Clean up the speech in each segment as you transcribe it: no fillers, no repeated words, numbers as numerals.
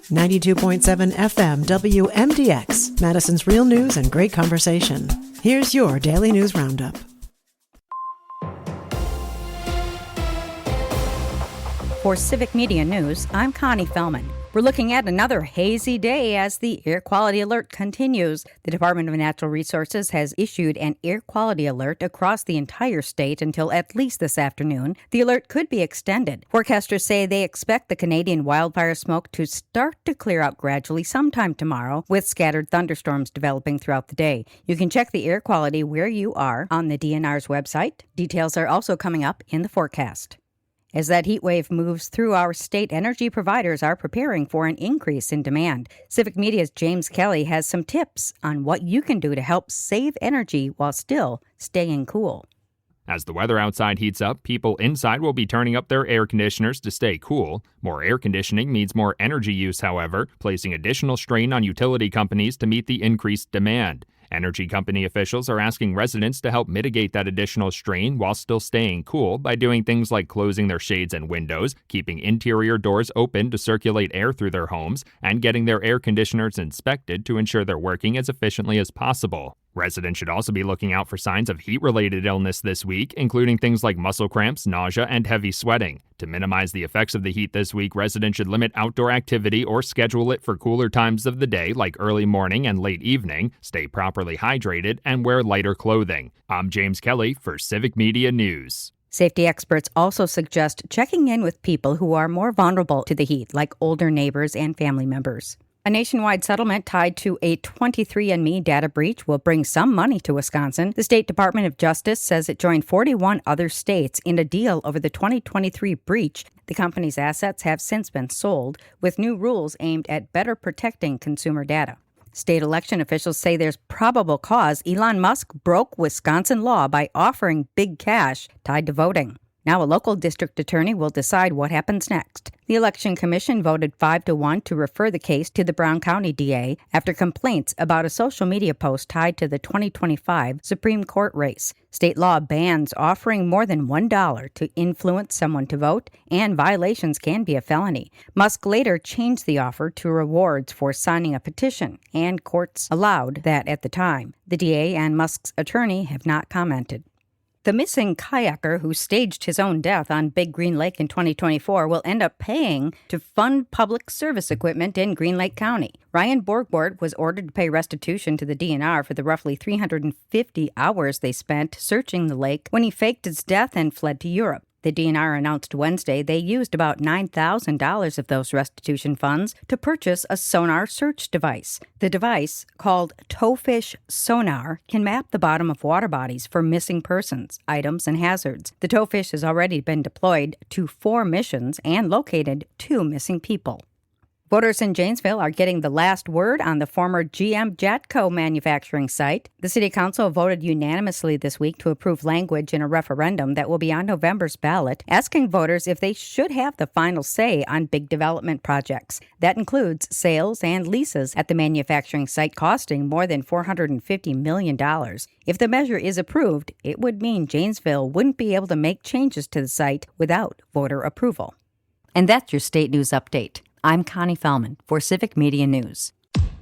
92.7 FM WMDX, Madison's real news and great conversation. Here's your Daily News Roundup. For Civic Media News, I'm Connie Fellman. We're looking at another hazy day as the air quality alert continues. The Department of Natural Resources has issued an air quality alert across the entire state until at least this afternoon. The alert could be extended. Forecasters say they expect the Canadian wildfire smoke to start to clear out gradually sometime tomorrow, with scattered thunderstorms developing throughout the day. You can check the air quality where you are on the DNR's website. Details are also coming up in the forecast. As that heat wave moves through our state, energy providers are preparing for an increase in demand. Civic Media's James Kelly has some tips on what you can do to help save energy while still staying cool. As the weather outside heats up, people inside will be turning up their air conditioners to stay cool. More air conditioning means more energy use, however, placing additional strain on utility companies to meet the increased demand. Energy company officials are asking residents to help mitigate that additional strain while still staying cool by doing things like closing their shades and windows, keeping interior doors open to circulate air through their homes, and getting their air conditioners inspected to ensure they're working as efficiently as possible. Residents should also be looking out for signs of heat-related illness this week, including things like muscle cramps, nausea, and heavy sweating. To minimize the effects of the heat this week, residents should limit outdoor activity or schedule it for cooler times of the day like early morning and late evening, stay properly hydrated, and wear lighter clothing. I'm James Kelly for Civic Media News. Safety experts also suggest checking in with people who are more vulnerable to the heat, like older neighbors and family members. A nationwide settlement tied to a 23andMe data breach will bring some money to Wisconsin. The State Department of Justice says it joined 41 other states in a deal over the 2023 breach. The company's assets have since been sold, with new rules aimed at better protecting consumer data. State election officials say there's probable cause Elon Musk broke Wisconsin law by offering big cash tied to voting. Now a local district attorney will decide what happens next. The Election Commission voted 5-1 to refer the case to the Brown County DA after complaints about a social media post tied to the 2025 Supreme Court race. State law bans offering more than $1 to influence someone to vote, and violations can be a felony. Musk later changed the offer to rewards for signing a petition, and courts allowed that at the time. The DA and Musk's attorney have not commented. The missing kayaker who staged his own death on Big Green Lake in 2024 will end up paying to fund public service equipment in Green Lake County. Ryan Borgward was ordered to pay restitution to the DNR for the roughly 350 hours they spent searching the lake when he faked his death and fled to Europe. The DNR announced Wednesday they used about $9,000 of those restitution funds to purchase a sonar search device. The device, called Towfish Sonar, can map the bottom of water bodies for missing persons, items, and hazards. The Towfish has already been deployed to 4 missions and located 2 missing people. Voters in Janesville are getting the last word on the former GM Jatco manufacturing site. The City Council voted unanimously this week to approve language in a referendum that will be on November's ballot, asking voters if they should have the final say on big development projects. That includes sales and leases at the manufacturing site costing more than $450 million. If the measure is approved, it would mean Janesville wouldn't be able to make changes to the site without voter approval. And that's your state news update. I'm Connie Fellman for Civic Media News.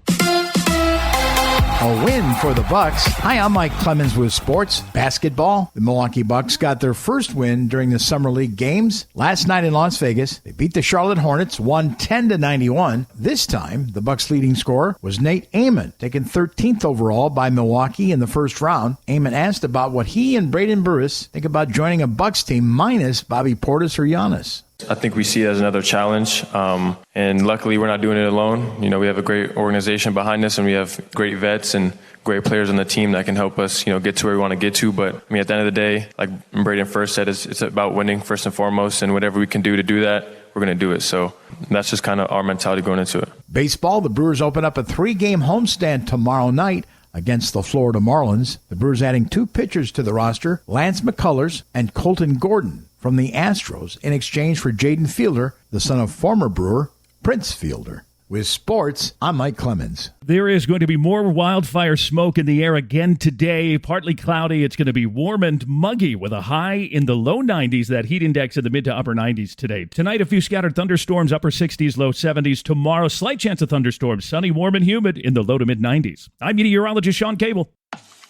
A win for the Bucks. Hi, I'm Mike Clemens with sports. Basketball. The Milwaukee Bucks got their first win during the Summer League games. Last night in Las Vegas, they beat the Charlotte Hornets 110-91. This time, the Bucks' leading scorer was Nate Amon, taken 13th overall by Milwaukee in the first round. Amon asked about what he and Braden Burris think about joining a Bucks team minus Bobby Portis or Giannis. I think we see it as another challenge, and luckily we're not doing it alone. You know, we have a great organization behind us, and we have great vets and great players on the team that can help us, get to where we want to get to. But, I mean, at the end of the day, like Braden first said, it's about winning first and foremost, and whatever we can do to do that, we're going to do it. So that's just kind of our mentality going into it. Baseball, the Brewers open up a 3-game homestand tomorrow night against the Florida Marlins. The Brewers adding 2 pitchers to the roster, Lance McCullers and Colton Gordon from the Astros, in exchange for Jaden Fielder, the son of former Brewer Prince Fielder. With sports, I'm Mike Clemens. There is going to be more wildfire smoke in the air again today. Partly cloudy. It's going to be warm and muggy with a high in the low 90s. That heat index in the mid to upper 90s today. Tonight, a few scattered thunderstorms, upper 60s, low 70s. Tomorrow, slight chance of thunderstorms, sunny, warm, and humid in the low to mid 90s. I'm meteorologist Sean Cable.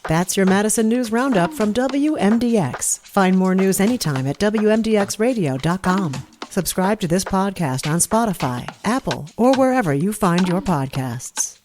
That's your Madison News Roundup from WMDX. Find more news anytime at WMDXradio.com. Subscribe to this podcast on Spotify, Apple, or wherever you find your podcasts.